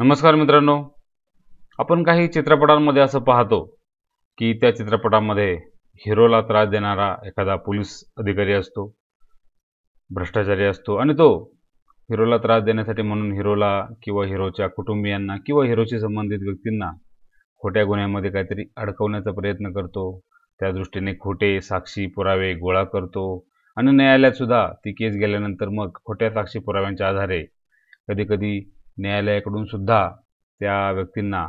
नमस्कार मित्रांनो, आपण काही चित्रपटांमध्ये असं पाहतो की त्या चित्रपटामध्ये हिरोला त्रास देणारा एखादा पोलीस अधिकारी असतो, भ्रष्टाचारी असतो आणि तो हिरोला त्रास देण्यासाठी म्हणून हिरोला किंवा हिरोच्या कुटुंबियांना किंवा हिरोशी संबंधित व्यक्तींना खोट्या गुन्ह्यामध्ये काहीतरी अडकवण्याचा प्रयत्न करतो. त्या दृष्टीने खोटे साक्षी पुरावे गोळा करतो आणि न्यायालयात सुद्धा ती केस गेल्यानंतर मग खोट्या साक्षी पुराव्यांच्या आधारे कधीकधी न्यायालयाकडून सुद्धा त्या व्यक्तींना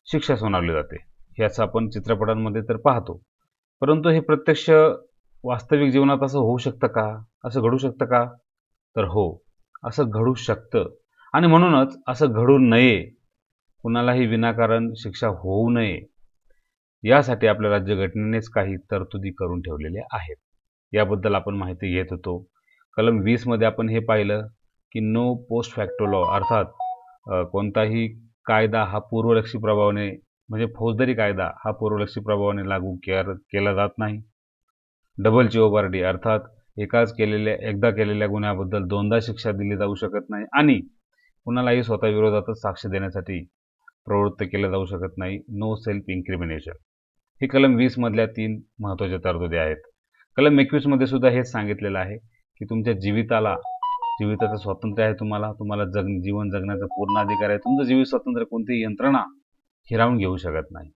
शिक्षा सुनावली जाते. हे असं आपण चित्रपटांमध्ये तर पाहतो. परंतु हे प्रत्यक्ष वास्तविक जीवनात असं होऊ शकतं का? असं घडू शकतं का? तर हो, असं घडू शकतं आणि म्हणूनच असं घडू नये, कुणालाही विनाकारण शिक्षा होऊ नये, यासाठी आपल्या राज्यघटनेनेच काही तरतुदी करून ठेवलेल्या आहेत. याबद्दल आपण माहिती घेत होतो. कलम 20 मध्ये आपण हे पाहिलं की नो पोस्ट फॅक्टो लॉ अर्थात कोणताही कायदा हा पूर्वलक्षी प्रभावाने म्हणजे फौजदारी कायदा हा पूर्वलक्षी प्रभावाने लागू केला जात नाही. डबल चिओबार्डी अर्थात एकदा केलेल्या गुन्ह्याबद्दल दोनदा शिक्षा दिली जाऊ शकत नाही आणि कुणालाही स्वतः विरोधातच साक्ष देण्यासाठी प्रवृत्त केलं जाऊ शकत नाही. नो सेल्फ इन्क्रिमिनेशन हे कलम 20 मधल्या 3 महत्त्वाच्या तरतुदी आहेत. कलम 21 मध्ये सुद्धा हेच सांगितलेलं आहे की तुमच्या जीविताचं स्वातंत्र्य आहे, तुम्हाला जीवन जगण्याचा पूर्ण अधिकार आहे. तुमचं जीवित स्वातंत्र्य कोणतीही यंत्रणा हिरावून घेऊ शकत नाही.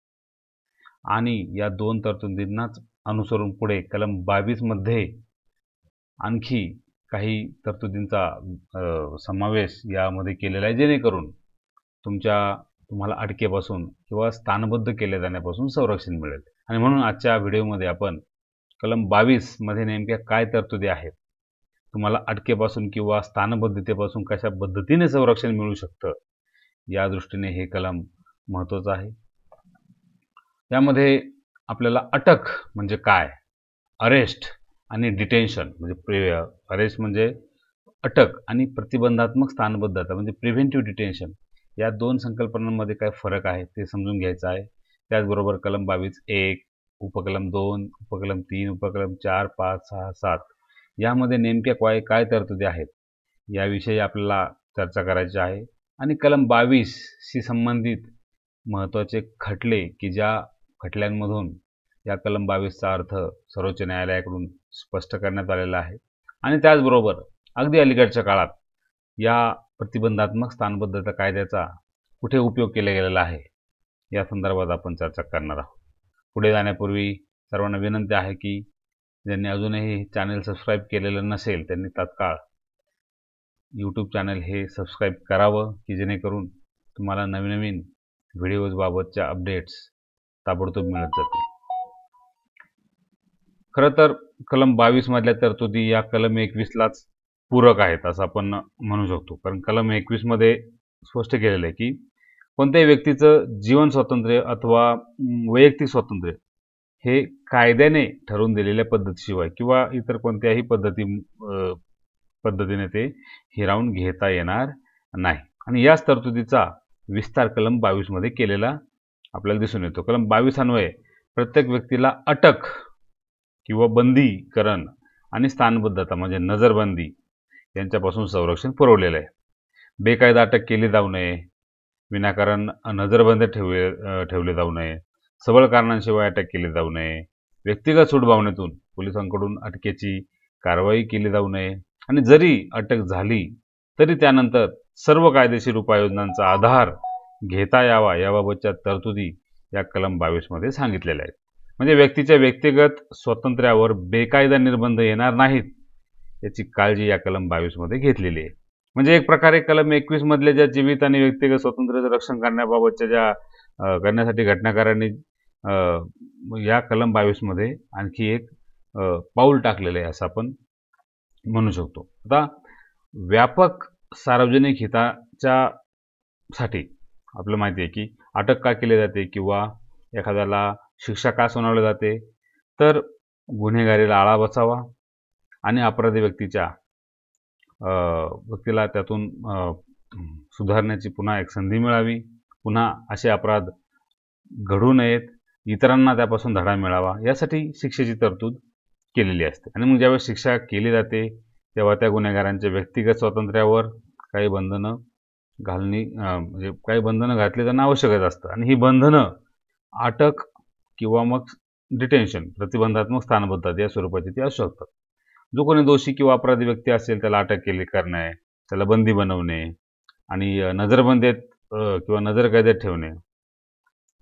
आणि या 2 तरतुदींनाच अनुसरून पुढे कलम 22 मध्ये आणखी काही तरतुदींचा समावेश यामध्ये केलेला आहे, जेणेकरून तुम्हाला अटकेपासून किंवा स्थानबद्ध केले जाण्यापासून संरक्षण मिळेल. आणि म्हणून आजच्या व्हिडिओमध्ये आपण कलम 22 मध्ये नेमक्या काय तरतुदी आहेत, तुम्हाला अटकेपासून किंवा स्थानबद्धतेपासून कशा पद्धतीने संरक्षण मिळू शकतं, या दृष्टीने हे कलम महत्त्वाचं आहे. यामध्ये आपल्याला अटक म्हणजे काय, अरेस्ट आणि डिटेन्शन म्हणजे अरेस्ट म्हणजे अटक आणि प्रतिबंधात्मक स्थानबद्धता म्हणजे प्रिव्हेंटिव्ह डिटेन्शन, या 2 संकल्पनांमध्ये काय फरक आहे ते समजून घ्यायचं आहे. त्याचबरोबर कलम 22(1), उपकलम 2, उपकलम 3, उपकलम 4, 5, 6, 7 यामध्ये नेमक्या काय तरतुदी आहेत याविषयी आपल्याला चर्चा करायची आहे. आणि कलम 22 शी संबंधित महत्त्वाचे खटले की ज्या खटल्यांमधून या कलम 22चा अर्थ सर्वोच्च न्यायालयाकडून स्पष्ट करण्यात आलेला आहे. आणि त्याचबरोबर अगदी अलीकडच्या काळात या प्रतिबंधात्मक स्थानबद्धता कायद्याचा कुठे उपयोग केला गेलेला आहे या संदर्भात आपण चर्चा करणार आहोत. पुढे जाण्यापूर्वी सर्वांना विनंती आहे की ज्यांनी अजूनही चॅनल सबस्क्राईब केलेलं नसेल त्यांनी तात्काळ यूट्यूब चॅनल हे सबस्क्राईब करावं की जेणेकरून तुम्हाला नवीन व्हिडिओजबाबतच्या अपडेट्स ताबडतोब मिळत जातील. खरं तर कलम 22 मधल्या तरतुदी या कलम 21लाच पूरक आहेत असं आपण म्हणू शकतो. कारण कलम 21 मध्ये स्पष्ट केलेलं आहे की कोणत्याही व्यक्तीचं जीवन स्वातंत्र्य अथवा वैयक्तिक स्वातंत्र्य हे कायद्याने ठरवून दिलेल्या पद्धतीशिवाय किंवा इतर कोणत्याही पद्धतीने ते हिरावून घेता येणार नाही. आणि याच तरतुदीचा विस्तार कलम 22 मध्ये केलेला आपल्याला दिसून येतो. कलम 22 अन्वये प्रत्येक व्यक्तीला अटक किंवा बंदीकरण आणि स्थानबद्धता म्हणजे नजरबंदी यांच्यापासून संरक्षण पुरवलेलं आहे. बेकायदा अटक केली जाऊ नये, विनाकारण नजरबंद ठेवले जाऊ नये, सबळ कारणांशिवाय अटक केली जाऊ नये, व्यक्तिगत सूडभावनेतून पोलिसांकडून अटकेची कारवाई केली जाऊ नये आणि जरी अटक झाली तरी त्यानंतर सर्व कायदेशीर उपाययोजनांचा आधार घेता यावा याबाबतच्या तरतुदी या कलम 22 मध्ये सांगितलेल्या आहेत. म्हणजे व्यक्तीच्या व्यक्तिगत स्वातंत्र्यावर बेकायदा निर्बंध येणार नाहीत याची काळजी या कलम 22 मध्ये घेतलेली आहे. म्हणजे एक प्रकारे कलम 21 मधल्या ज्या जीवित आणि व्यक्तिगत स्वातंत्र्याचं रक्षण करण्याबाबतच्या करण्यासाठी घटनाकारांनी या कलम 22 मध्ये आणखी एक पाऊल टाकलेलं आहे असं आपण म्हणू शकतो. आता व्यापक सार्वजनिक हिताच्या साठी आपल्याला माहिती आहे की अटक का केली जाते किंवा एखाद्याला शिक्षा का सुनावली जाते, तर गुन्हेगारीला आळा बसावा आणि अपराधी व्यक्तीला त्यातून सुधारण्याची पुन्हा एक संधी मिळावी, पुन्हा असे अपराध घडू नयेत, इतरांना त्यापासून धडा मिळावा यासाठी शिक्षेची तरतूद केलेली असते. आणि मग ज्यावेळेस शिक्षा केली जाते तेव्हा त्या गुन्हेगारांच्या व्यक्तिगत स्वातंत्र्यावर काही बंधनं घालणी म्हणजे काही बंधनं घातली जाणं आवश्यकच असतं आणि ही बंधनं अटक किंवा मग डिटेन्शन प्रतिबंधात्मक स्थानबद्धता या स्वरूपाची ती असू शकतात. जो कोणी दोषी किंवा अपराधी व्यक्ती असेल त्याला अटक करणे, त्याला बंदी बनवणे आणि नजरबंदीत किंवा नजरकैदेत ठेवणे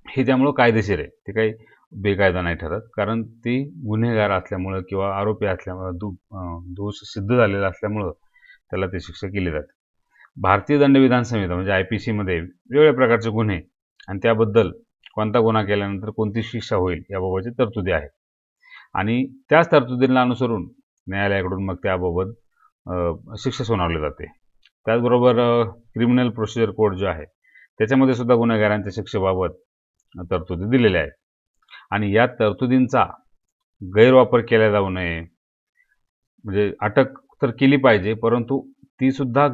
हे त्यामुळं कायदेशीर आहे. ते काही बेकायदा नाही ठरत, कारण ती गुन्हेगार असल्यामुळं किंवा आरोपी असल्यामुळं दोष सिद्ध झालेला असल्यामुळं त्याला ती शिक्षा केली जाते. भारतीय दंडविधान संहिता म्हणजे IPCमध्ये वेगवेगळ्या प्रकारचे गुन्हे आणि त्याबद्दल कोणता गुन्हा केल्यानंतर कोणती शिक्षा होईल याबाबतची तरतुदी आहेत आणि त्याच तरतुदींना अनुसरून न्यायालयाकडून मग त्याबाबत शिक्षा सुनावली जाते. त्याचबरोबर क्रिमिनल प्रोसिजर कोड जो आहे त्याच्यामध्ये सुद्धा गुन्हेगारांच्या शिक्षेबाबत तरतुदी दिलेल्या आहेत आणि या तरतुदींचा गैरवापर केला जाऊ नये. म्हणजे अटक तर केली पाहिजे, परंतु ती सुद्धा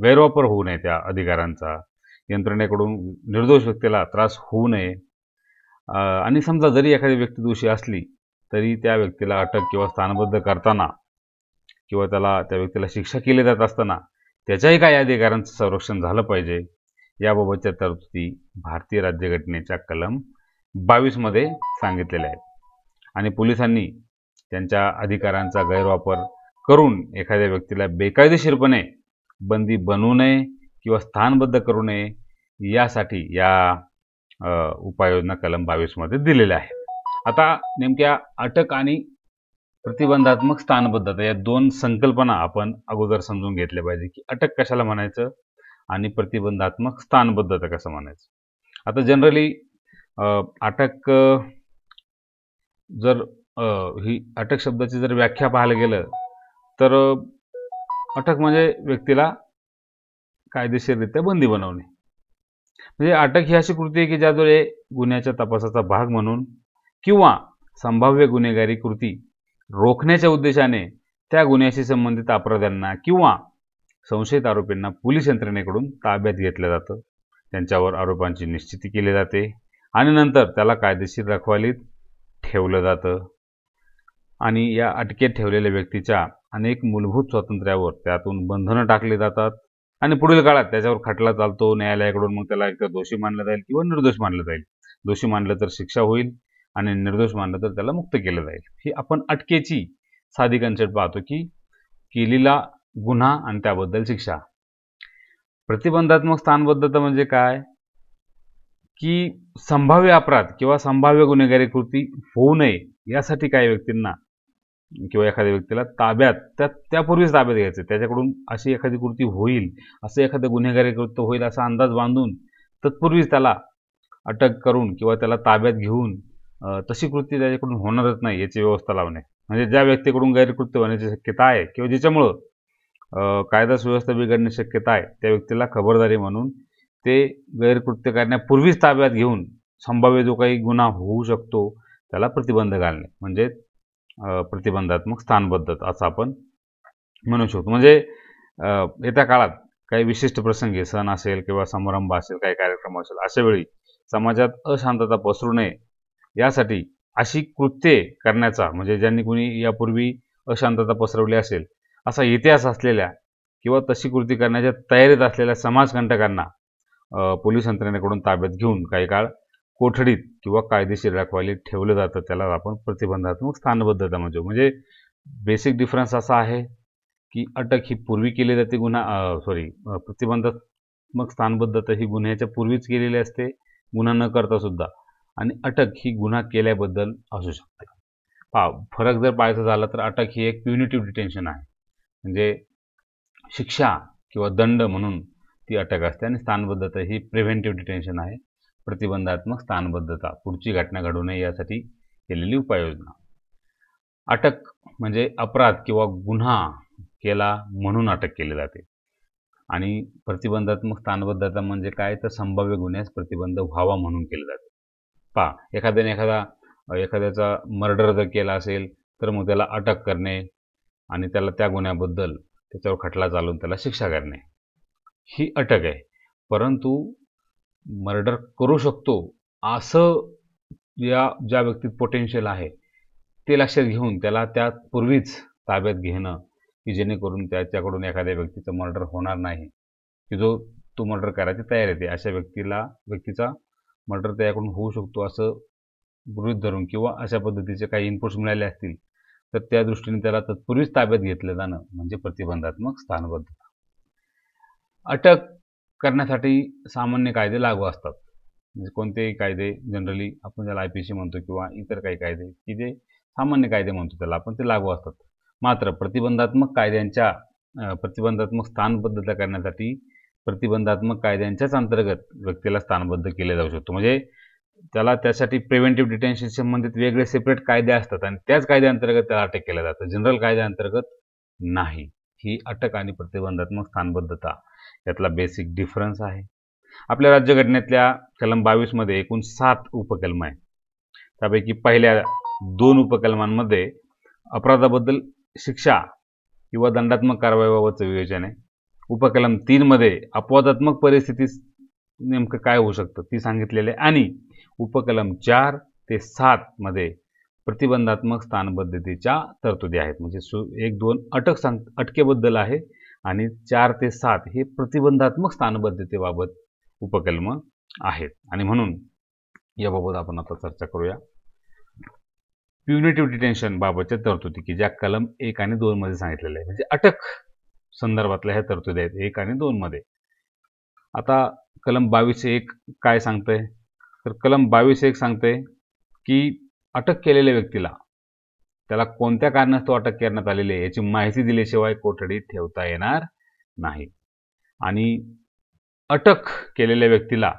गैरवापर होऊ नये त्या अधिकारांचा, यंत्रणेकडून निर्दोष व्यक्तीला त्रास होऊ नये आणि समजा जरी एखादी व्यक्ती दोषी असली तरी त्या व्यक्तीला अटक किंवा स्थानबद्ध करताना किंवा त्या व्यक्तीला शिक्षा केली जात असताना त्याच्याही काही अधिकारांचं संरक्षण झालं पाहिजे. याबाबतच्या तरतुदी भारतीय राज्यघटनेच्या कलम 22 मध्ये सांगितलेल्या आहेत आणि पोलिसांनी त्यांच्या अधिकारांचा गैरवापर करून एखाद्या व्यक्तीला बेकायदेशीरपणे बंदी बनवू नये किंवा स्थानबद्ध करू नये यासाठी या उपाययोजना कलम 22 मध्ये दिलेल्या आहेत. आता नेमक्या अटक आणि प्रतिबंधात्मक स्थानबद्धता या दोन संकल्पना आपण अगोदर समजून घेतल्या पाहिजे की अटक कशाला म्हणायचं आणि प्रतिबंधात्मक स्थानबद्धता कसं म्हणायचं. आता जनरली अटक जर ही अटक शब्दाची जर व्याख्या पाहायला गेलं तर अटक म्हणजे व्यक्तीला कायदेशीररित्या बंदी बनवणे. म्हणजे अटक ही अशी कृती आहे की ज्याद्वारे गुन्ह्याच्या तपासाचा भाग म्हणून किंवा संभाव्य गुन्हेगारी कृती रोखण्याच्या उद्देशाने त्या गुन्ह्याशी संबंधित अपराध्यांना किंवा संशयित आरोपींना पोलीस यंत्रणेकडून ताब्यात घेतलं जातं, त्यांच्यावर आरोपांची निश्चिती केली जाते आणि नंतर त्याला कायदेशीर रखवालीत ठेवलं जातं आणि या अटकेत ठेवलेल्या व्यक्तीच्या अनेक मूलभूत स्वातंत्र्यावर त्यातून बंधनं टाकली जातात आणि पुढील काळात त्याच्यावर खटला चालतो न्यायालयाकडून. मग त्याला एकतर दोषी मानलं जाईल किंवा निर्दोष मानलं जाईल. दोषी मानलं तर शिक्षा होईल आणि निर्दोष मानलं तर त्याला मुक्त केलं जाईल. ही आपण अटकेची साधी कन्सेप्ट पाहतो की केलेला गुन्हा आणि त्याबद्दल शिक्षा. प्रतिबंधात्मक स्थानबद्धता म्हणजे काय की संभाव्य अपराध किंवा संभाव्य गुन्हेगारी कृती होऊ नये यासाठी काही व्यक्तींना किंवा एखाद्या व्यक्तीला ताब्यात त्यापूर्वीच ताब्यात घ्यायचं, त्याच्याकडून अशी एखादी कृती होईल, असं एखादं गुन्हेगारी कृत्य होईल असा अंदाज बांधून तत्पूर्वीच त्याला अटक करून किंवा त्याला ताब्यात घेऊन तशी कृती त्याच्याकडून होणारच नाही याची व्यवस्था लावणे. म्हणजे ज्या व्यक्तीकडून गैरकृत्य होण्याची शक्यता आहे किंवा ज्याच्यामुळं कायदा सुव्यवस्था बिघडण्याची शक्यता आहे त्या व्यक्तीला खबरदारी म्हणून ते गैरकृत्य करण्यापूर्वीच ताब्यात घेऊन संभाव्य जो काही गुन्हा होऊ शकतो त्याला प्रतिबंध घालणे म्हणजे प्रतिबंधात्मक स्थानबद्धता असं आपण म्हणू शकतो. म्हणजे येत्या काळात काही विशिष्ट प्रसंगी सण असेल किंवा समारंभ असेल, काही कार्यक्रम असेल, अशा वेळी समाजात अशांतता पसरू नये यासाठी अशी कृत्ये करण्याचा म्हणजे ज्यांनी कुणी यापूर्वी अशांतता पसरवली असेल असा इतिहास असलेल्या किंवा तशी कृती करण्याच्या तयारीत असलेल्या समाजकंटकांना पोलीस यंत्रणेकडून ताब्यात घेऊन काही काळ कोठडीत किंवा कायदेशीर रखवालीत ठेवलं जातं. त्याला आपण प्रतिबंधात्मक स्थानबद्धता म्हणतो. म्हणजे बेसिक डिफरन्स असा आहे की अटक ही पूर्वी केली जाते प्रतिबंधात्मक स्थानबद्धता ही गुन्ह्याच्या पूर्वीच केलेली असते गुन्हा न करता सुद्धा, आणि अटक ही गुन्हा केल्याबद्दल असू शकते. फरक जर पाहायचा झाला तर अटक ही एक प्युनिटिव्ह डिटेन्शन आहे, म्हणजे शिक्षा किंवा दंड म्हणून ती अटक असते, आणि स्थानबद्धता ही प्रिव्हेंटिव्ह डिटेन्शन आहे, प्रतिबंधात्मक स्थानबद्धता पुढची घटना घडू नये यासाठी केलेली उपाययोजना. अटक म्हणजे अपराध किंवा गुन्हा केला म्हणून अटक केली जाते, आणि प्रतिबंधात्मक स्थानबद्धता म्हणजे काय तर संभाव्य गुन्ह्यास प्रतिबंध व्हावा म्हणून केले जाते. एखाद्याचा मर्डर जर केला असेल तर मग त्याला अटक करणे आणि त्याला त्या गुन्ह्याबद्दल त्याच्यावर खटला चालवून त्याला शिक्षा करणे ही अटक आहे. परंतु मर्डर करू शकतो असं ज्या व्यक्तीत पोटेन्शियल आहे ते लक्षात घेऊन त्याला त्यापूर्वीच ताब्यात घेणं की जेणेकरून त्याच्याकडून एखाद्या व्यक्तीचं मर्डर होणार नाही की जो तो मर्डर करायची तयार येते, अशा व्यक्तीचा मर्डर त्याकडून होऊ शकतो असं गृहीत धरून किंवा अशा पद्धतीचे काही इनपुट्स मिळाले असतील तर त्या दृष्टीने त्याला तत्पूर्वीच ताब्यात घेतलं जाणं म्हणजे प्रतिबंधात्मक स्थानबद्धता. अटक करण्यासाठी सामान्य कायदे लागू असतात. म्हणजे कोणतेही कायदे जनरली आपण ज्याला IPC म्हणतो किंवा इतर काही कायदे की जे सामान्य कायदे म्हणतो त्याला आपण, ते लागू असतात. मात्र प्रतिबंधात्मक स्थानबद्धता करण्यासाठी प्रतिबंधात्मक कायद्यांच्याच अंतर्गत व्यक्तीला स्थानबद्ध केले जाऊ शकतो. म्हणजे त्यासाठी प्रिव्हेंटिव्ह डिटेन्शन संबंधित वेगळे सेपरेट कायदे असतात आणि त्याच कायद्याअंतर्गत त्याला अटक केलं जातं, जनरल कायद्याअंतर्गत नाही. ही अटक आणि प्रतिबंधात्मक स्थानबद्धता यातला बेसिक डिफरन्स आहे. आपल्या राज्यघटनेतल्या कलम 22 मध्ये एकूण 7 उपकलम आहेत. त्यापैकी पहिल्या 2 उपकलमांमध्ये अपराधाबद्दल शिक्षा किंवा दंडात्मक कारवाईबाबतचं विवेचन आहे. उपकलम 3 मध्ये अपवादात्मक परिस्थितीत नेमकं काय होऊ शकतं ती सांगितलेले आहे आणि उपकलम 4 ते 7 मध्ये प्रतिबंधात्मक स्थानबद्धतेच्या तरतुदी आहेत. म्हणजे 1-2 अटकेबद्दल आहे आणि 4 ते 7 हे प्रतिबंधात्मक स्थानबद्धतेबाबत उपकलम आहेत. आणि म्हणून याबाबत आपण आता चर्चा करूया. प्युनिटिव्ह डिटेन्शन बाबतच्या तरतुदी की ज्या कलम 1 आणि 2 मध्ये सांगितलेल्या आहे. म्हणजे अटक संदर्भातल्या ह्या तरतुदी आहेत 1 आणि 2 मध्ये. आता कलम 22(1) काय सांगतंय तर कलम 22(1) सांगतंय की अटक केलेल्या व्यक्तीला त्याला कोणत्या कारणास्तव अटक करण्यात आलेली आहे याची माहिती दिल्याशिवाय कोठडीत ठेवता येणार नाही. आणि अटक केलेल्या व्यक्तीला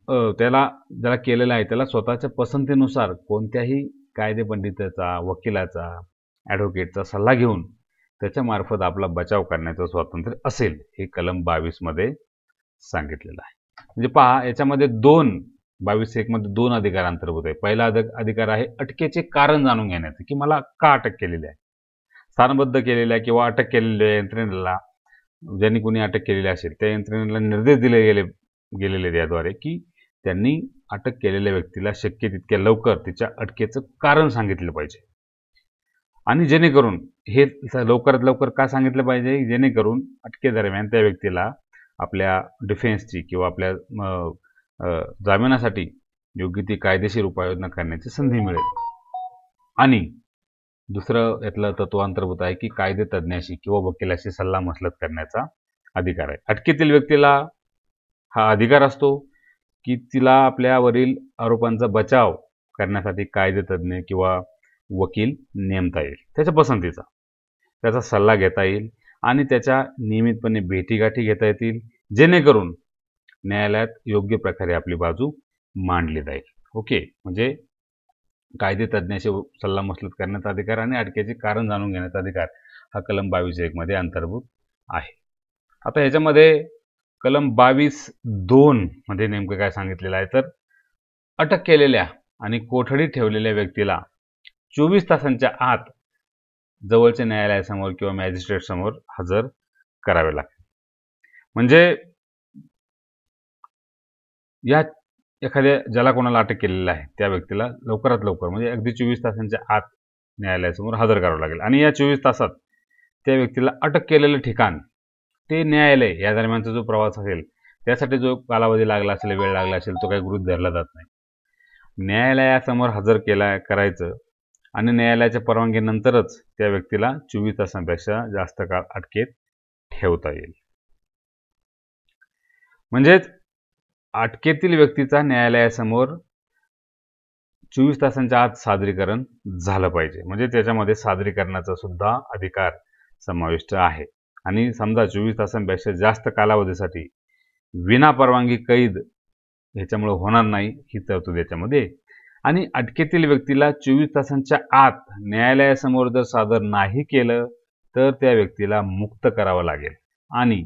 ज्याला केलेला आहे त्याला स्वतःच्या पसंतीनुसार कोणत्याही कायदेपंडिताचा, वकिलाचा, ॲडव्होकेटचा सल्ला घेऊन त्याच्यामार्फत आपला बचाव करण्याचं स्वातंत्र्य असेल, हे कलम 22 मध्ये सांगितलेलं आहे. म्हणजे पहा, याच्यामध्ये 22(1) मध्ये 2 अधिकार अंतर्भूत आहे. पहिला अधिकार आहे अटकेचे कारण जाणून घेण्याचे, की मला का अटक केलेली आहे. स्थानबद्ध केलेल्या किंवा अटक केलेल्या यंत्रणेला, ज्यांनी कोणी अटक केलेली असेल त्या यंत्रणेला निर्देश दिले गेलेले याद्वारे की त्यांनी अटक केलेल्या व्यक्तीला शक्य तितक्या लवकर तिच्या अटकेचं कारण सांगितलं पाहिजे. आणि जेणेकरून हे लवकरात लवकर का सांगितलं पाहिजे, जेणेकरून अटकेदरम्यान त्या व्यक्तीला आपल्या डिफेन्सची किंवा आपल्या जामिनासाठी योग्य ती कायदेशीर उपाययोजना करण्याची संधी मिळेल. आणि दुसरं यातलं तत्व अंतर्भूत आहे की कायदे तज्ज्ञाशी किंवा वकिलाशी सल्लामसलत करण्याचा अधिकार आहे. अटकेतील व्यक्तीला हा अधिकार असतो की तिला आपल्यावरील आरोपांचा बचाव करण्यासाठी कायदेतज्ञ किंवा वकील नेमता येईल, त्याच्या पसंतीचा, त्याचा सल्ला घेता येईल आणि त्याच्या नियमितपणे भेटीगाठी घेता येतील, जेणेकरून न्यायालयात योग्य प्रकारे आपली बाजू मांडली जाईल. ओके, म्हणजे कायदेतज्ञाशी सल्लामसलत करण्याचा अधिकार आणि अटकेचे कारण जाणून घेण्याचा अधिकार हा कलम 22(1) मध्ये अंतर्भूत आहे. आता ह्याच्यामध्ये कलम 22(2) मध्ये नेमकं काय सांगितलेलं आहे तर अटक केलेल्या आणि कोठडीत ठेवलेल्या व्यक्तीला 24 तासांच्या आत जवळच्या न्यायालयासमोर किंवा मॅजिस्ट्रेट समोर हजर करावे लागते. म्हणजे या एखाद्या ज्याला कोणाला अटक केलेलं आहे त्या व्यक्तीला लवकरात लवकर म्हणजे अगदी 24 तासांच्या आत न्यायालयासमोर हजर करावं लागेल. आणि या 24 तासात त्या व्यक्तीला अटक केलेलं ठिकाण ते न्यायालय, या दरम्यानचा जो प्रवास असेल त्यासाठी जो कालावधी लागला असेल, वेळ लागला असेल, तो काही गृहीत धरला जात नाही. न्यायालयासमोर हजर करायचं आणि न्यायालयाच्या परवानगीनंतरच त्या व्यक्तीला 24 तासांपेक्षा जास्त काळ अटकेत ठेवता येईल. म्हणजेच अटकेतील व्यक्तीचा न्यायालयासमोर 24 तासांच्या आत सादरीकरण झालं पाहिजे. म्हणजे त्याच्यामध्ये सादरीकरणाचा सुद्धा अधिकार समाविष्ट आहे. आणि समजा 24 तासांपेक्षा जास्त कालावधीसाठी विना परवानगी कैद ह्याच्यामुळे होणार नाही, ही तरतूद याच्यामध्ये. आणि अटकेतील व्यक्तीला 24 तासांच्या आत न्यायालयासमोर जर सादर नाही केलं तर त्या व्यक्तीला मुक्त करावं लागेल. आणि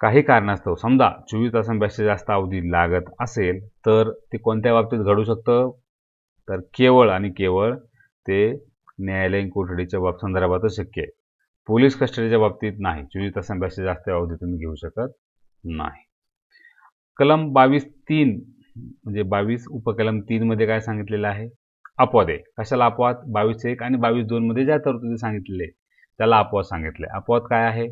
काही कारणास्तव समजा 24 तासांपेक्षा जास्त अवधी लागत असेल तर ते कोणत्या बाबतीत घडू शकतं तर केवळ आणि केवळ ते न्यायालयीन कोठडीच्या संदर्भातच शक्य आहे. पोलीस कस्टडीच्या बाबतीत नाही. 24 तासांपेक्षा जास्त अवधी तुम्ही घेऊ शकत नाही. कलम 22(3) म्हणजे 22 उपकलम 3 मध्ये काय सांगितलेलं आहे, अपवाद आहे. कशाला अपवाद, 22(1) आणि 22(2) मध्ये ज्या तरतुदी सांगितलेल्या त्याला अपवाद सांगितले. अपवाद काय आहे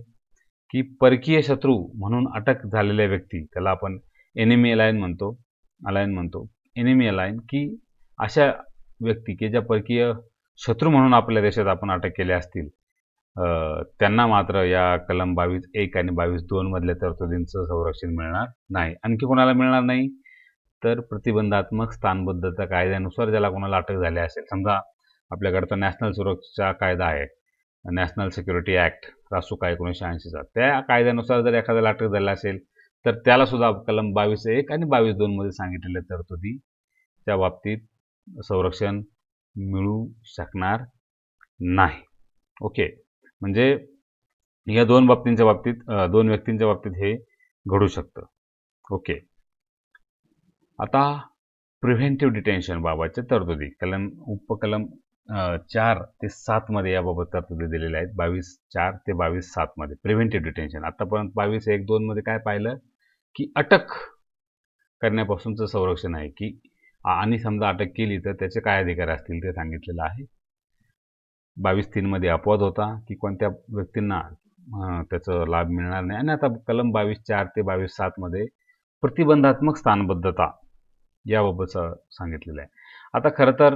की परकीय शत्रू म्हणून अटक झालेल्या व्यक्ती, त्याला आपण एनिमी अलायन म्हणतो एनिमी अलायन, की अशा व्यक्ती की ज्या परकीय शत्रू म्हणून आपल्या देशात आपण अटक केल्या असतील, त्यांना मात्र या कलम 22(1) आणि 22(2) मधल्या तरतुदींचं संरक्षण मिळणार नाही. आणखी कोणाला मिळणार नाही तर प्रतिबंधात्मक स्थानबद्धता कायद्यानुसार ज्याला कोणाला अटक झाली असेल, समजा आपल्याकडचा नॅशनल सुरक्षा कायदा आहे, नॅशनल सिक्युरिटी ॲक्ट रासुका 1980चा, त्या कायद्यानुसार जर एखाद्याला अटक झाली असेल तर त्याला सुद्धा कलम 22(1) आणि 22(2) मध्ये सांगितलेल्या तरतुदी त्या बाबतीत संरक्षण मिळू शकणार नाही. ओके, म्हणजे या दोन व्यक्तींच्या बाबतीत हे घडू शकतं. ओके, आता प्रिव्हेंटिव्ह डिटेन्शन बाबतच्या तरतुदी उपकलम 4 ते 7 मध्ये याबाबत तरतुदी दिलेल्या आहेत. 22(4) ते 22(7) मध्ये प्रिव्हेंटिव्ह डिटेन्शन. आतापर्यंत 22(1)(2) मध्ये काय पाहिलं की अटक करण्यापासूनचं संरक्षण आहे, की आणि समजा अटक केली तर त्याचे काय अधिकार असतील ते सांगितलेलं आहे. 22(3) मध्ये अपवाद होता की कोणत्या व्यक्तींना त्याचा लाभ मिळणार नाही. आणि आता कलम 22(4) ते 22(7) मध्ये प्रतिबंधात्मक स्थानबद्धता याबाबत सांगितलेलं आहे. आता खरं तर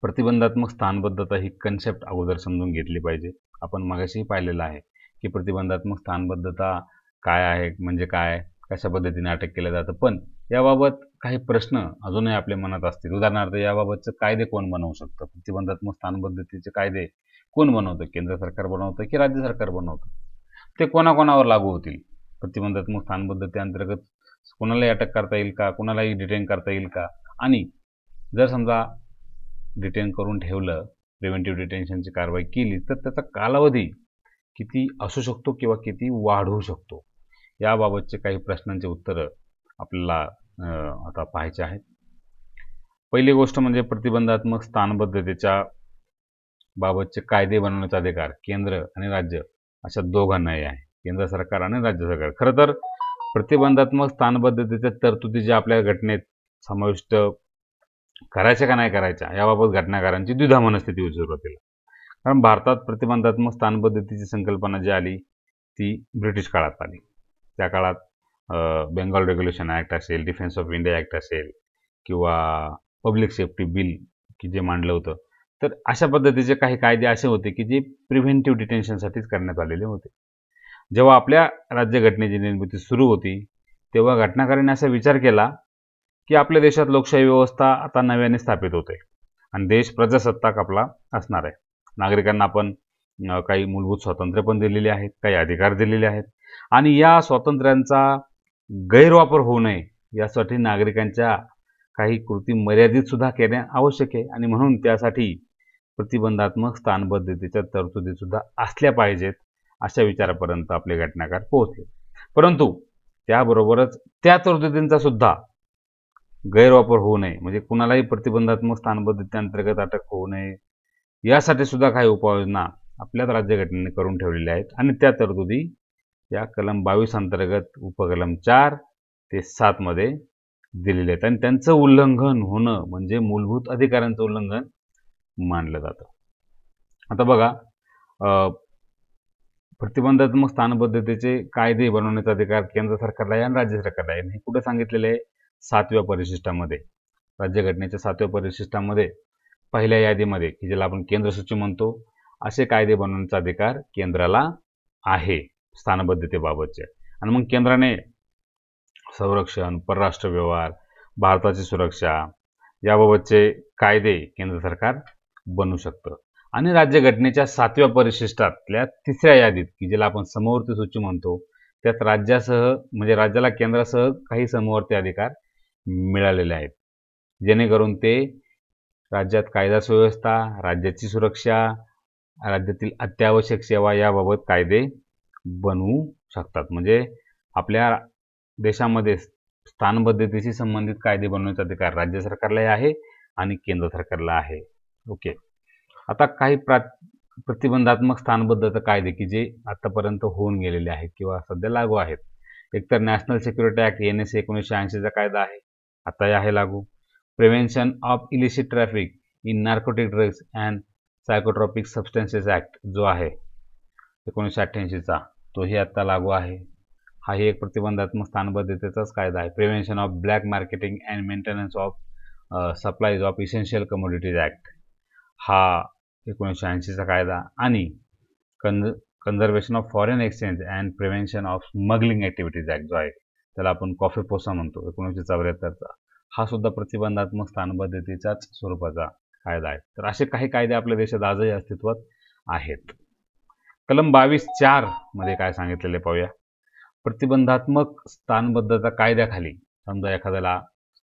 प्रतिबंधात्मक स्थानबद्धता ही कन्सेप्ट अगोदर समजून घेतली पाहिजे. आपण मगाशीही पाहिलेलं आहे की प्रतिबंधात्मक स्थानबद्धता काय आहे, म्हणजे काय, कशा पद्धतीने अटक केलं जातं. पण याबाबत काही प्रश्न अजूनही आपल्या मनात असतील. उदाहरणार्थ, याबाबतचे कायदे कोण बनवू शकतं? प्रतिबंधात्मक स्थानबद्धतेचे कायदे कोण बनवतं? केंद्र सरकार बनवतं की राज्य सरकार बनवतं? ते कोणाकोणावर लागू होतील? प्रतिबंधात्मक स्थानबद्धतेअंतर्गत कोणालाही अटक करता येईल का? कोणालाही डिटेन करता येईल का? आणि जर समजा डिटेन करून ठेवलं, प्रिव्हेंटिव्ह डिटेन्शनची कारवाई केली, तर त्याचा कालावधी किती असू शकतो किंवा किती वाढू शकतो? याबाबतचे काही प्रश्नांचे उत्तरं आपल्याला आता पाहायचे आहेत. पहिली गोष्ट म्हणजे प्रतिबंधात्मक स्थानबद्धतेच्या बाबतचे कायदे बनवण्याचा अधिकार केंद्र आणि राज्य अशा दोघांनाही आहे, केंद्र सरकार आणि राज्य सरकार. खरं तर प्रतिबंधात्मक स्थानबद्धतेच्या तरतुदी ज्या आपल्या घटनेत समाविष्ट करायच्या का नाही करायच्या याबाबत घटनाकारांची द्विधा मनस्थिती होती सुरुवातीला. कारण भारतात प्रतिबंधात्मक स्थानबद्धतेची संकल्पना जी आली ती ब्रिटिश काळात आली. त्या काळात बेंगॉल रेग्युलेशन ॲक्ट असेल, डिफेन्स ऑफ इंडिया ॲक्ट असेल किंवा पब्लिक सेफ्टी बिल की जे मांडलं होतं, तर अशा पद्धतीचे काही कायदे असे होते की जे प्रिव्हेंटिव्ह डिटेन्शनसाठीच करण्यात आलेले होते. जेव्हा आपल्या राज्यघटनेची निर्मिती सुरू होती तेव्हा घटनाकारांनी असा विचार केला की आपल्या देशात लोकशाही व्यवस्था आता नव्याने स्थापित होते आणि देश प्रजासत्ताक आपला असणार आहे. नागरिकांना आपण काही मूलभूत स्वातंत्र्य पण दिलेले आहेत, काही अधिकार दिलेले आहेत आणि या स्वातंत्र्यांचा गैरवापर होऊ नये यासाठी नागरिकांच्या काही कृती मर्यादित सुद्धा करणे आवश्यक आहे. आणि म्हणून त्यासाठी प्रतिबंधात्मक स्थानबद्धतेच्या तरतुदी सुद्धा असल्या पाहिजेत अशा विचारापर्यंत आपले घटनाकार पोहोचले. परंतु त्याबरोबरच त्या तरतुदींचा सुद्धा गैरवापर होऊ नये, म्हणजे कुणालाही प्रतिबंधात्मक स्थानबद्धतेअंतर्गत अटक होऊ नये यासाठी सुद्धा काही उपाययोजना आपल्याच राज्यघटनेने करून ठेवलेल्या आहेत. आणि त्या तरतुदी या कलम 22 अंतर्गत उपकलम 4 ते 7 मध्ये दिलेले आहेत आणि त्यांचं उल्लंघन होणं म्हणजे मूलभूत अधिकारांचं उल्लंघन मानलं जातं. आता बघा, प्रतिबंधात्मक स्थानबद्धतेचे कायदे बनवण्याचा अधिकार केंद्र सरकारला आहे आणि राज्य सरकारला आहे. हे कुठे सांगितलेले आहे? 7व्या परिशिष्टामध्ये, राज्यघटनेच्या 7व्या परिशिष्टामध्ये पहिल्या यादीमध्ये, की ज्याला आपण केंद्र सूची म्हणतो, असे कायदे बनवण्याचा अधिकार केंद्राला आहे स्थानबद्धतेबाबतचे. आणि मग केंद्राने संरक्षण, परराष्ट्र व्यवहार, भारताची सुरक्षा याबाबतचे कायदे केंद्र सरकार बनवू शकतं. आणि राज्यघटनेच्या 7व्या परिशिष्टातल्या 3ऱ्या यादीत, की ज्याला आपण समवर्ती सूची म्हणतो, त्यात राज्यासह म्हणजे राज्याला केंद्रासह काही समवर्ती अधिकार मिळालेले आहेत, जेणेकरून ते राज्यात कायदा सुव्यवस्था, राज्याची सुरक्षा, राज्यातील अत्यावश्यक सेवा याबाबत कायदे बनवू शकतात. म्हणजे आपल्या देशामध्ये स्थानबद्धतेशी संबंधित कायदे बनवण्याचा अधिकार राज्य सरकारलाही आहे आणि केंद्र सरकारला आहे. ओके, आता काही प्रतिबंधात्मक स्थानबद्धता कायदे की जे आतापर्यंत होऊन गेलेले आहेत किंवा सध्या लागू आहेत. एकतर नॅशनल सिक्युरिटी ॲक्ट NSA 1980चा कायदा आहे, आता आहे लागू. Prevention of illicit traffic in narcotic drugs and psychotropic substances act जो आहे 1988चा, तोही आत्ता लागू आहे. हाही एक प्रतिबंधात्मक स्थानबद्धतेचाच कायदा आहे. Prevention of black marketing and maintenance of supplies of essential commodities act हा 1980चा कायदा आणि conservation of foreign exchange and prevention of smuggling activities act जो आहे, त्याला आपण कॉफीपोसा म्हणतो, 1974चा, हा सुद्धा प्रतिबंधात्मक स्थानबद्धतेच्याच स्वरूपाचा कायदा आहे. तर असे काही कायदे आपल्या देशात आजही अस्तित्वात आहेत. कलम 22(4) मध्ये काय सांगितलेले पाहूया. प्रतिबंधात्मक स्थानबद्धता कायद्याखाली समजा एखाद्याला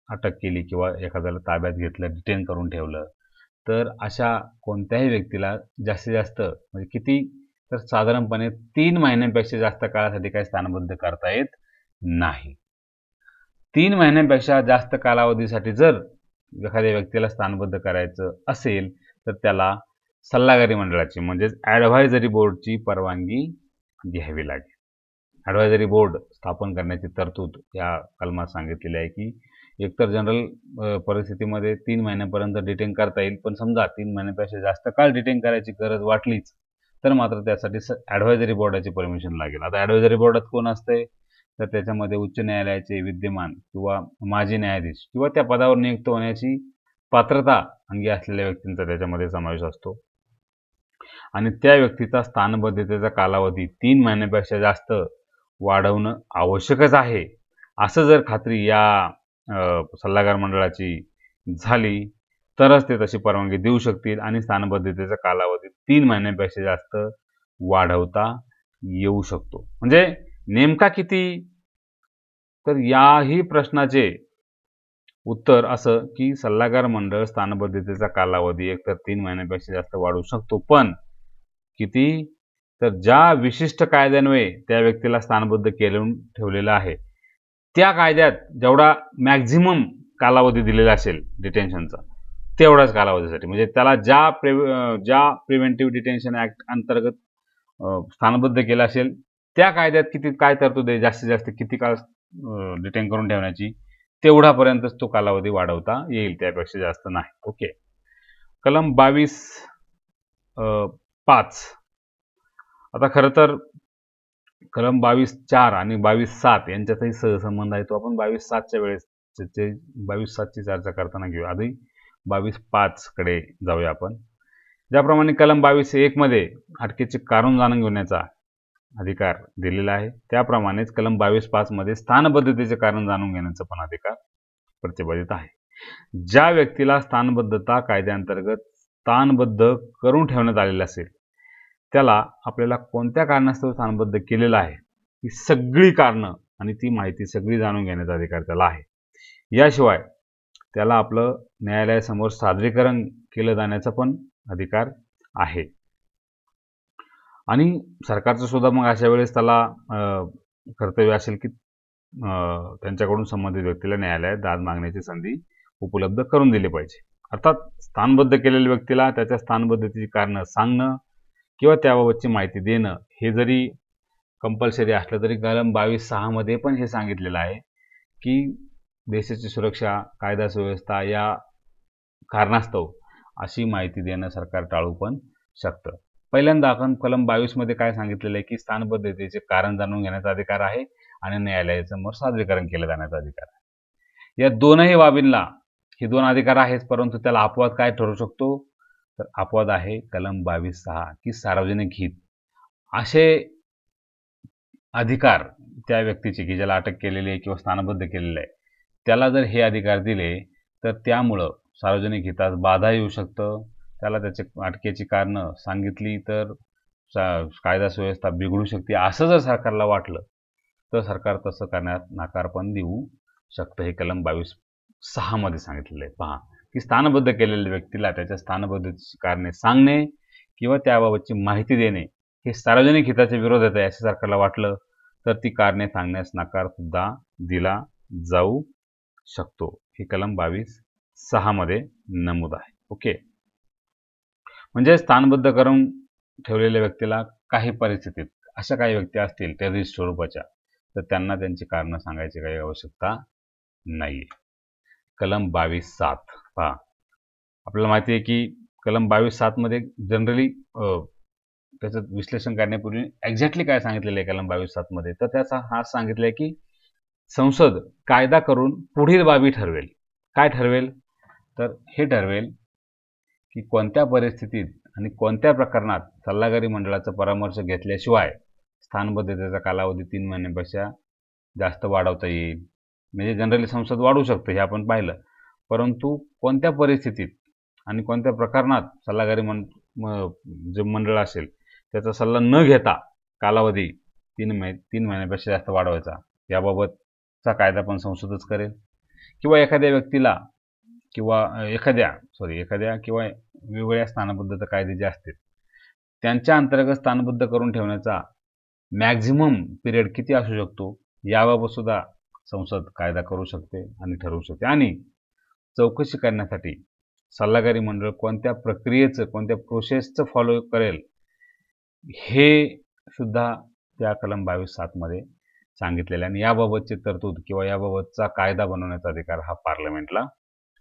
अटक केली किंवा एखाद्याला ताब्यात घेतलं, डिटेन करून ठेवलं, तर अशा कोणत्याही व्यक्तीला जास्तीत जास्त म्हणजे किती, तर साधारणपणे 3 महिन्यांपेक्षा जास्त काळासाठी काही स्थानबद्ध करता येत नाही. 3 महिन्यांपेक्षा जास्त कालावधीसाठी जर एखाद्या व्यक्तीला स्थानबद्ध करायचं असेल तर त्याला सल्लागारी मंडळाची म्हणजेच ॲडव्हायझरी बोर्डची परवानगी घ्यावी लागेल. ॲडव्हायझरी बोर्ड स्थापन करण्याची तरतूद या कलमात सांगितलेली आहे की एकतर जनरल परिस्थितीमध्ये 3 महिन्यापर्यंत डिटेन करता येईल, पण समजा 3 महिन्यापेक्षा जास्त काळ डिटेन करायची गरज वाटलीच तर मात्र त्यासाठी ॲडव्हायझरी बोर्डाची परमिशन लागेल. आता ॲडव्हायझरी बोर्डात कोण असते, तर त्याच्यामध्ये उच्च न्यायालयाचे विद्यमान किंवा माजी न्यायाधीश किंवा त्या पदावर नियुक्त होण्याची पात्रता अंगी असलेल्या व्यक्तींचा त्याच्यामध्ये समावेश असतो आणि त्या व्यक्तीचा स्थानबद्धतेचा कालावधी 3 महिन्यापेक्षा जास्त वाढवणं आवश्यकच आहे असं जर खात्री या सल्लागार मंडळाची झाली तरच ते तशी परवानगी देऊ शकतील आणि स्थानबद्धतेचा कालावधी 3 महिन्यांपेक्षा जास्त वाढवता येऊ शकतो. म्हणजे नेमका किती, तर याही प्रश्नाचे उत्तर असं की सल्लागार मंडळ स्थानबद्धतेचा कालावधी एकतर 3 महिन्यांपेक्षा जास्त वाढवू शकतो, पण किती, तर ज्या विशिष्ट कायद्यान्वये त्या व्यक्तीला स्थानबद्ध केलं ठेवलेलं आहे त्या कायद्यात जेवढा मॅक्झिमम कालावधी दिलेला असेल डिटेन्शनचा तेवढाच कालावधीसाठी, म्हणजे त्याला ज्या प्रिव्हेंटिव्ह डिटेन्शन ॲक्ट अंतर्गत स्थानबद्ध केलं असेल त्या कायद्यात किती काय तरतूद आहे, जास्तीत जास्त किती काळ डिटेन करून ठेवण्याची, तेवढापर्यंतच तो कालावधी वाढवता येईल, त्यापेक्षा जास्त नाही. ओके. कलम 22(5). आता खरं तर कलम 22(4) आणि 22(7) यांच्यातही सहसंबंध आहे. तो आपण 22(7) वेळेस 22(7) चर्चा करताना घेऊया. आधी 22(5) कडे जाऊया आपण. ज्याप्रमाणे कलम 22(1) मध्ये अटकेचे कारण जाणून घेण्याचा अधिकार दिलेला आहे, त्याप्रमाणेच कलम 22(5) मध्ये स्थानबद्धतेचे कारण जाणून घेण्याचा पण अधिकार प्रतिपादित आहे. ज्या व्यक्तीला स्थानबद्धता कायद्याअंतर्गत स्थानबद्ध करून ठेवण्यात आलेले असेल त्याला आपल्याला कोणत्या कारणास्तव स्थानबद्ध केलेलं आहे ही सगळी कारणं आणि ती माहिती सगळी जाणून घेण्याचा अधिकार त्याला आहे. याशिवाय त्याला आपलं न्यायालयासमोर सादरीकरण केलं जाण्याचा पण अधिकार आहे आणि सरकारचं सुद्धा मग अशा वेळेस त्याला कर्तव्य असेल की त्यांच्याकडून संबंधित व्यक्तीला न्यायालयात दाद मागण्याची संधी उपलब्ध करून दिली पाहिजे. अर्थात स्थानबद्ध केलेल्या व्यक्तीला त्याच्या स्थानबद्धतेची कारणं सांगणं किंवा त्याबाबतची माहिती देणं हे जरी कंपल्सरी असलं तरी कलम 22(6) मध्ये पण हे सांगितलेलं आहे की देशाची सुरक्षा, कायदा सुव्यवस्था या कारणास्तव अशी माहिती देणं सरकार टाळू पण शकतं. पहिल्यांदा आपण कलम 22 मध्ये काय सांगितलेलं आहे की स्थानबद्धतेचे कारण जाणून घेण्याचा अधिकार आहे आणि न्यायालयासमोर सादरीकरण केलं जाण्याचा अधिकार आहे. या दोनही बाबींना हे दोन अधिकार आहेत, परंतु त्याला अपवाद काय ठरू शकतो, तर अपवाद आहे कलम 22(6) की सार्वजनिक हित असे अधिकार त्या व्यक्तीचे की ज्याला अटक केलेली आहे किंवा स्थानबद्ध केलेलं आहे त्याला जर हे अधिकार दिले तर त्यामुळं सार्वजनिक हितास बाधा येऊ शकतं. त्याला त्याचे अटकेची कारणं सांगितली तर कायदा सुव्यवस्था बिघडू शकते असं जर सरकारला वाटलं तर सरकार तसं करण्यात नकार पण देऊ शकतं. हे कलम 22(6) मध्ये सांगितलेलं आहे. पहा की स्थानबद्ध केलेल्या व्यक्तीला त्याच्या स्थानबद्धतेची कारणे सांगणे किंवा त्याबाबतची माहिती देणे हे सार्वजनिक हिताच्या विरोधात आहे असं सरकारला वाटलं तर ती कारणे सांगण्यास नकार सुद्धा दिला जाऊ शकतो. हे कलम 22(6) मध्ये नमूद आहे. ओके. म्हणजे स्थानबद्ध करून ठेवलेल्या व्यक्तीला काही परिस्थितीत अशा काही व्यक्ती असतील टेररिस्ट स्वरूपाच्या तर त्यांना त्यांची कारणं सांगायची काही आवश्यकता नाही. कलम 22(7) पहा आपल्याला माहिती आहे की कलम 22(7) मध्ये जनरली त्याचं विश्लेषण करण्यापूर्वी एक्झॅक्टली काय सांगितलेलं आहे कलम 22(7) मध्ये, तर त्याचा हा सांगितलंय की संसद कायदा करून पुढील बाबी ठरवेल. काय ठरवेल? तर हे ठरवेल की कोणत्या परिस्थितीत आणि कोणत्या प्रकरणात सल्लागारी मंडळाचा परामर्श घेतल्याशिवाय स्थानबद्धतेचा कालावधी 3 महिन्यांपेक्षा जास्त वाढवता येईल. म्हणजे जनरली संसद वाढवू शकते हे आपण पाहिलं, परंतु कोणत्या परिस्थितीत आणि कोणत्या प्रकरणात सल्लागारी जे मंडळ असेल त्याचा सल्ला न घेता कालावधी 3 महिन्यापेक्षा जास्त वाढवायचा, याबाबतचा कायदा पण संसदच करेल. किंवा एखाद्या व्यक्तीला किंवा एखाद्या किंवा वेगवेगळ्या स्थानबद्धता कायदे जे असतील त्यांच्या अंतर्गत स्थानबद्ध करून ठेवण्याचा मॅक्झिमम पिरियड किती असू शकतो, याबाबत सुद्धा संसद कायदा करू शकते आणि ठरवू शकते. आणि चौकशी करण्यासाठी सल्लागारी मंडळ कोणत्या प्रक्रियेचं, कोणत्या प्रोसेसचं फॉलो करेल हे सुद्धा त्या कलम 22(7) मध्ये सांगितलेलं आहे. आणि याबाबतची तरतूद किंवा याबाबतचा कायदा बनवण्याचा अधिकार हा पार्लमेंटला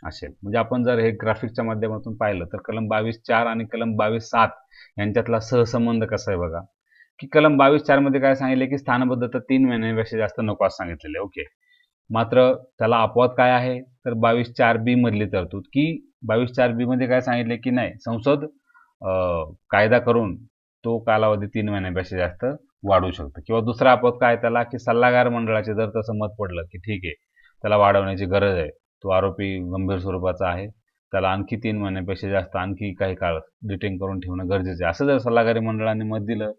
असेल. म्हणजे आपण जर हे ग्राफिकच्या माध्यमातून पाहिलं तर कलम 22(4) आणि कलम 22(7) यांच्यातला सहसंबंध कसा आहे बघा, की कलम 22(4) मध्ये काय सांगितले की स्थानबद्धता 3 महिन्यांपेक्षा जास्त नको असं सांगितलेलं आहे. ओके, मात्र त्याला अपवाद काय आहे, तर 22(4)B मधली तरतूद, की 22(4)B मध्ये काय सांगितले की नाही, संसद कायदा करून तो कालावधी 3 महिन्यांपेक्षा जास्त वाढवू शकतो. किंवा दुसरा अपवाद काय त्याला, की सल्लागार मंडळाचे जर तसं मत पडलं की ठीक आहे त्याला वाढवण्याची गरज आहे, तो आरोपी गंभीर स्वरूपाचा आहे, त्याला आणखी 3 महिन्यांपेक्षा जास्त आणखी काही काळ डिटेन करून ठेवणं गरजेचं आहे, असं जर सल्लागारी मंडळाने मत दिलं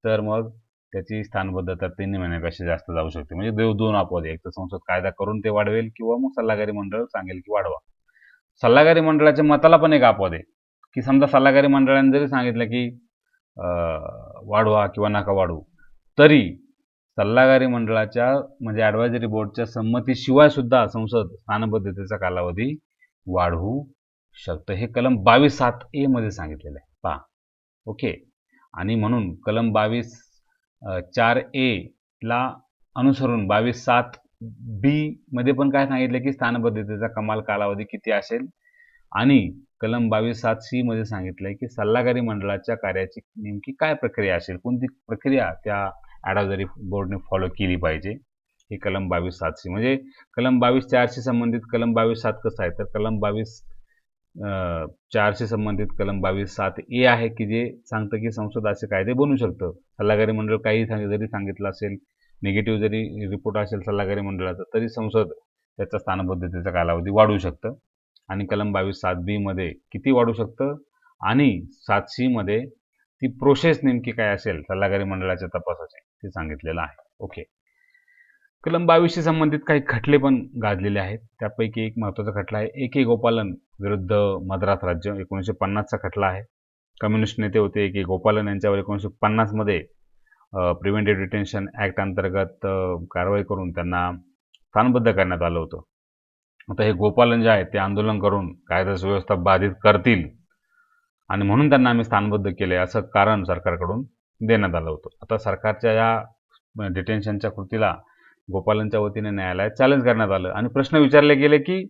तर मग त्याची स्थानबद्धता 3 महिन्यापेक्षा जास्त जाऊ शकते. म्हणजे दोन अपवाद आहे, एक तर संसद कायदा करून ते वाढवेल किंवा मग सल्लागारी मंडळ सांगेल की वाढवा. सल्लागारी मंडळाच्या मताला पण एक अपवाद आहे, की समजा सल्लागारी मंडळाने जरी सांगितलं की वाढवा किंवा नका वाढवू, तरी सल्लागारी मंडळाच्या म्हणजे ॲडवायझरी बोर्डच्या संमतीशिवाय सुद्धा संसद स्थानबद्धतेचा कालावधी वाढवू शकतं. हे कलम 22(7)A मध्ये सांगितलेलं आहे पहा. ओके, आणि म्हणून कलम 22(4)A ला अनुसरून 22(7)B मध्ये पण काय सांगितलं की स्थानबद्धतेचा कमाल कालावधी किती असेल, आणि कलम 22(7)C मध्ये सांगितलंय की सल्लागारी मंडळाच्या कार्याची नेमकी काय प्रक्रिया असेल, कोणती प्रक्रिया त्या ॲडवायझरी बोर्डने फॉलो केली पाहिजे, हे कलम 22(7)C. म्हणजे कलम 22(4)शी संबंधित कलम 22(7) कसं आहे, तर कलम 22(4)शी संबंधित कलम 22(7)A आहे की जे सांगतं की संसद असे कायदे बनवू शकतं. सल्लागारी मंडळ काही जरी सांगितलं असेल, निगेटिव्ह जरी रिपोर्ट असेल सल्लागारी मंडळाचा, तरी संसद त्याचा स्थानबद्धतेचा कालावधी वाढवू शकतं. आणि कलम 22(7)B मध्ये किती वाढू शकतं, आणि 7C मध्ये ती प्रोसेस नेमकी काय असेल सल्लागारी मंडळाच्या तपासाची ते सांगितलेलं आहे. ओके, कलम 22शी संबंधित काही खटले पण गाजलेले आहेत. त्यापैकी एक महत्त्वाचा खटला आहे A.K. गोपालन विरुद्ध मद्रास राज्य, 1950चा खटला आहे. कम्युनिस्ट नेते होते A.K. गोपालन, यांच्यावर 1950 मध्ये प्रिव्हेंटिव्ह डिटेन्शन ॲक्ट अंतर्गत कारवाई करून त्यांना स्थानबद्ध करण्यात आलं होतं. आता हे गोपालन जे आहे ते आंदोलन करून कायदा सुव्यवस्था बाधित करतील आणि म्हणून त्यांना आम्ही स्थानबद्ध केले असं कारण सरकारकडून देण्यात आलं होतं. आता सरकारच्या या डिटेन्शनच्या कृतीला गोपालनच्या वतीने न्यायालयात चॅलेंज करण्यात आलं आणि प्रश्न विचारले गेले की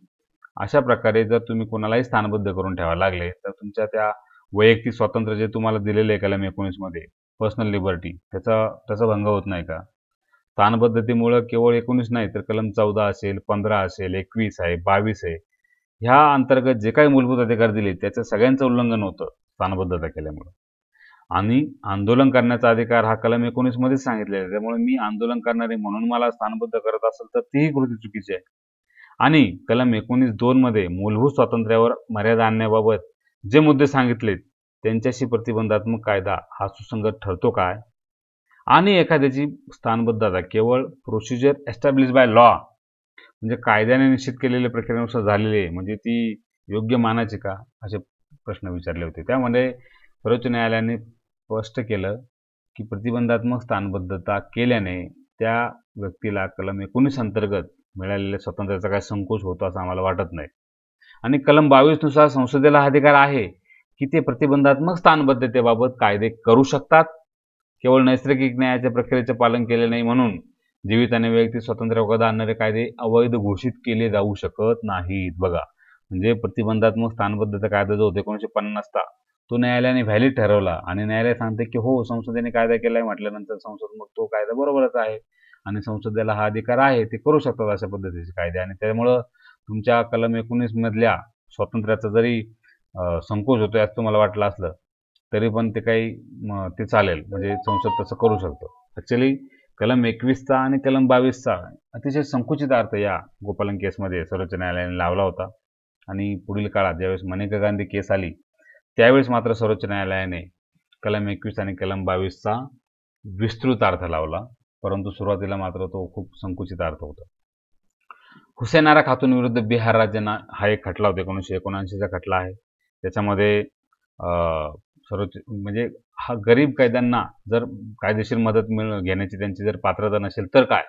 अशा प्रकारे जर तुम्ही कोणालाही स्थानबद्ध करून ठेवायला लागले तर तुमच्या त्या वैयक्तिक स्वातंत्र्य जे तुम्हाला दिलेलं आहे कलम 19 मध्ये, पर्सनल लिबर्टी, त्याचा भंग होत नाही का? स्थानबद्धतेमुळं केवळ 19 नाही तर कलम 14 असेल, 15 असेल, 21 आहे, 22 आहे, ह्या अंतर्गत जे काही मूलभूत अधिकार दिले त्याचं सगळ्यांचं उल्लंघन होतं स्थानबद्धता केल्यामुळं. आणि आंदोलन करण्याचा अधिकार हा कलम 19 मध्येच सांगितलेला आहे. त्यामुळे मी आंदोलन करणारे म्हणून मला स्थानबद्ध करत असेल तर तीही कृती चुकीची आहे. आणि कलम 19(2) मध्ये मूलभूत स्वातंत्र्यावर मर्यादा आणण्याबाबत जे मुद्दे सांगितलेत त्यांच्याशी प्रतिबंधात्मक कायदा हा सुसंगत ठरतो काय? आणि एखाद्याची स्थानबद्धता केवळ प्रोसिजर एस्टॅब्लिश बाय लॉ म्हणजे कायद्याने निश्चित केलेल्या प्रक्रियेनुसार झालेली आहे म्हणजे ती योग्य मानायची का, असे प्रश्न विचारले होते. त्यामध्ये सर्वोच्च न्यायालयाने स्पष्ट केलं की प्रतिबंधात्मक स्थानबद्धता केल्याने त्या व्यक्तीला कलम 19 अंतर्गत मिळालेल्या स्वातंत्र्याचा काय संकोच होतो असं आम्हाला वाटत नाही. आणि कलम 22 नुसार संसदेला अधिकार आहे की ते प्रतिबंधात्मक स्थानबद्धतेबाबत कायदे करू शकतात. केवळ नैसर्गिक न्यायाच्या प्रक्रियेचे पालन केले नाही म्हणून जीवित आणि वैयक्तिक स्वातंत्र्य वगळता आणणारे कायदे अवैध घोषित केले जाऊ शकत नाहीत. बघा, म्हणजे प्रतिबंधात्मक स्थानबद्धता कायदा जो होता 1950चा तो न्यायालयाने व्हॅलिड ठरवला आणि न्यायालय सांगते की हो संसदेने कायदा केलाय म्हटल्यानंतर संसद मग तो कायदा बरोबरच आहे आणि संसदेला हा अधिकार आहे, ते करू शकतात अशा पद्धतीचे कायदे. आणि त्यामुळं तुमच्या कलम 19 मधल्या स्वातंत्र्याचा जरी संकोच होतोय असं तुम्हाला वाटलं असलं तरी पण ते काही ते चालेल, म्हणजे संसद तसं करू शकतो. ॲक्च्युली कलम 21चा आणि कलम 22चा अतिशय संकुचित अर्थ या गोपालन केसमध्ये सर्वोच्च न्यायालयाने लावला होता आणि पुढील काळात ज्यावेळेस मनेका गांधी केस आली त्यावेळेस मात्र सर्वोच्च न्यायालयाने कलम 21 आणि कलम 22चा विस्तृत अर्थ लावला, परंतु सुरुवातीला मात्र तो खूप संकुचित अर्थ होता. हुसेन आरा खातून विरुद्ध बिहार राज्यांना हा एक खटला होता, 1979चा खटला आहे. त्याच्यामध्ये सर्वोच्च म्हणजे हा गरीब कैद्यांना जर कायदेशीर मदत घेण्याची त्यांची जर पात्रता नसेल तर काय,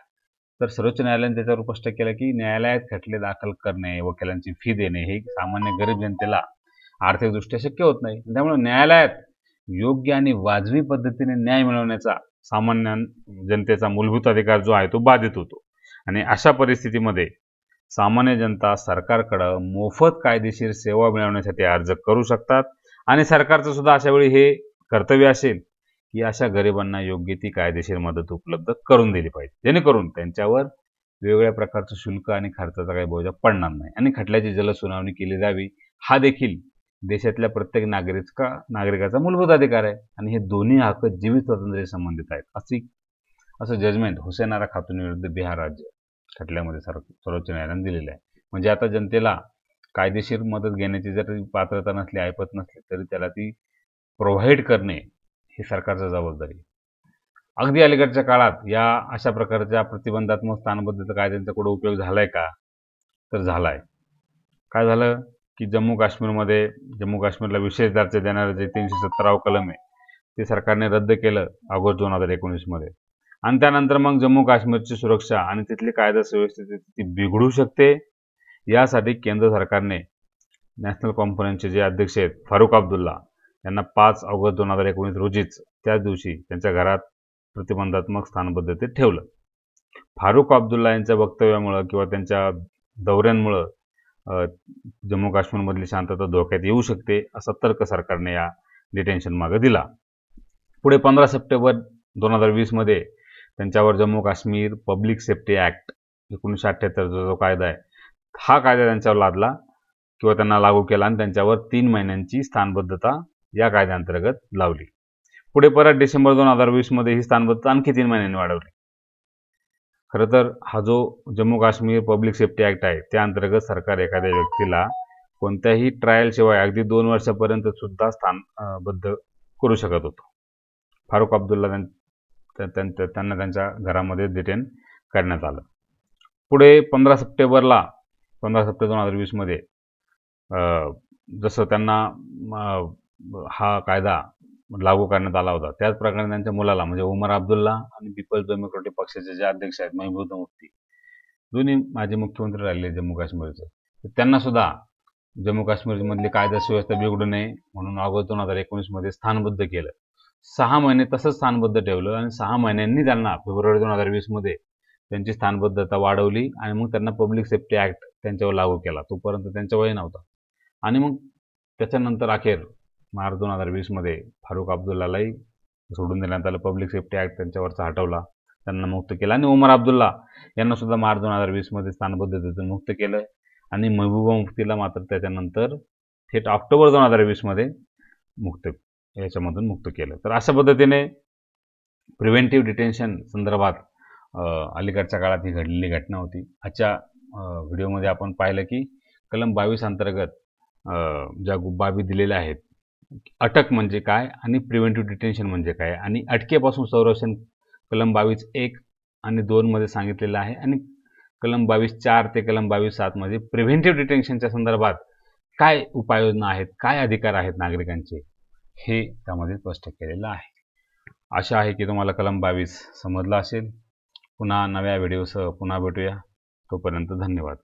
तर सर्वोच्च न्यायालयाने त्याच्यावर स्पष्ट केलं की न्यायालयात खटले दाखल करणे, वकिलांची फी देणे हे सामान्य गरीब जनतेला आर्थिकदृष्ट्या शक्य होत नाही. त्यामुळे न्यायालयात योग्य आणि वाजवी पद्धतीने न्याय मिळवण्याचा सामान्य जनतेचा मूलभूत अधिकार जो आहे तो बाधित होतो. आणि अशा परिस्थितीमध्ये सामान्य जनता सरकारकडे मोफत कायदेशीर सेवा मिळवण्यासाठी अर्ज करू शकतात आणि सरकारचं सुद्धा अशा वेळी हे कर्तव्य असेल की अशा गरिबांना योग्य ती कायदेशीर मदत उपलब्ध करून दिली पाहिजे, जेणेकरून त्यांच्यावर वेगवेगळ्या प्रकारचं शुल्क आणि खर्चाचा काही बोजा पडणार नाही आणि खटल्याची जलद सुनावणी केली जावी हा देखील देशातल्या प्रत्येक नागरिकाचा मूलभूत अधिकार आहे आणि हे दोन्ही हक्क जीवित स्वातंत्र्याशी संबंधित आहेत. असं जजमेंट हुसेन आरा खातून विरुद्ध बिहार राज्य खटल्यामध्ये सर्वोच्च न्यायालयाने दिलेलं आहे. म्हणजे आता जनतेला कायदेशीर मदत घेण्याची जर पात्रता नसली, ऐपत नसली तरी त्याला ती प्रोव्हाइड करणे ही सरकारची जबाबदारी. अगदी अलीकडच्या काळात या अशा प्रकारच्या प्रतिबंधात्मक स्थानबद्धता कायद्यांचा कुठे उपयोग झालाय का, तर झालाय. काय झालं की जम्मू काश्मीरला विशेष दर्जा देणारं जे 317 कलम आहे ते सरकारने रद्द केलं ऑगस्ट 2019 मध्ये. आणि त्यानंतर मग जम्मू काश्मीरची सुरक्षा आणि तिथली कायदा सुव्यवस्था ती बिघडू शकते, यासाठी केंद्र सरकारने नॅशनल कॉन्फरन्सचे जे अध्यक्ष आहेत फारुख अब्दुल्ला यांना 5 ऑगस्ट 2019 रोजीच त्याच दिवशी त्यांच्या घरात प्रतिबंधात्मक स्थानबद्धतेत ठेवलं. फारुख अब्दुल्ला यांच्या वक्तव्यामुळं किंवा त्यांच्या दौऱ्यांमुळं जम्मू काश्मीरमधली शांतता धोक्यात येऊ शकते असा तर्क सरकारने या डिटेन्शन मागे दिला. पुढे 15 सप्टेंबर 2020 मध्ये त्यांच्यावर Jammu Kashmir public safety act 1978 जो कायदा आहे हा कायदा त्यांच्यावर लादला किंवा त्यांना लागू केला आणि त्यांच्यावर 3 महिन्यांची स्थानबद्धता या कायद्याअंतर्गत लावली. पुढे परत डिसेंबर 2020 मध्ये ही स्थानबद्धता आणखी 3 महिन्यांनी वाढवली. खरं तर हा जो Jammu Kashmir public safety act आहे त्या अंतर्गत सरकार एखाद्या व्यक्तीला कोणत्याही ट्रायलशिवाय अगदी 2 वर्षापर्यंत सुद्धा स्थानबद्ध करू शकत होतं. फारुख अब्दुल्ला त्यांना त्यांच्या घरामध्ये डिटेन करण्यात आलं. पुढे 15 सप्टेंबर 2020 मध्ये जसं त्यांना हा कायदा लागू करण्यात आला होता त्याच प्रकारे त्यांच्या मुलाला म्हणजे उमर अब्दुल्ला आणि पीपल्स डेमोक्रेटिक पक्षाचे जे अध्यक्ष आहेत महबूबा मुफ्ती, दोन्ही माजी मुख्यमंत्री राहिले जम्मू काश्मीरचे, त्यांना सुद्धा जम्मू काश्मीरमधली कायदा सुव्यवस्था बिघडू नये म्हणून ऑगस्ट 2019 मध्ये स्थानबद्ध केलं. 6 महिने तसंच स्थानबद्ध ठेवलं आणि 6 महिन्यांनी त्यांना फेब्रुवारी 2020 मध्ये त्यांची स्थानबद्धता वाढवली आणि मग त्यांना पब्लिक सेफ्टी ॲक्ट त्यांच्यावर लागू केला. तोपर्यंत त्यांच्या वय नव्हता आणि मग त्याच्यानंतर अखेर मार्च 2020 मध्ये फारुख अब्दुल्लालाही सोडून देण्यात आलं. पब्लिक सेफ्टी ॲक्ट त्यांच्यावरचा हटवला, त्यांना मुक्त केलं आणि उमर अब्दुल्ला यांना सुद्धा मार्च 2020 मध्ये स्थानबद्धतेतून मुक्त केलं आणि महबूबा मुफ्तीला मात्र त्याच्यानंतर थेट ऑक्टोबर 2020 मध्ये याच्यामधून मुक्त केलं. तर अशा पद्धतीने प्रिव्हेंटिव्ह डिटेन्शन संदर्भात अलीकडच्या काळात ही घडलेली घटना होती. आजच्या व्हिडिओमध्ये आपण पाहिलं की कलम 22 अंतर्गत ज्या बाबी दिलेल्या आहेत, अटक म्हणजे काय आणि प्रिव्हेंटिव्ह डिटेन्शन म्हणजे काय आणि अटकेपासून संरक्षण कलम 22(1) आणि 2 मध्ये सांगितलेलं आहे आणि कलम 22(4) ते कलम 22(7) मध्ये प्रिव्हेंटिव्ह डिटेन्शनच्या संदर्भात काय उपाययोजना आहेत, काय अधिकार आहेत नागरिकांचे, हे त्यामध्ये स्पष्ट केलेलं आहे. आशा आहे की तुम्हाला कलम 22 समजला असेल. पुन्हा नव्या व्हिडिओसह पुन्हा भेटूया. तोपर्यंत धन्यवाद.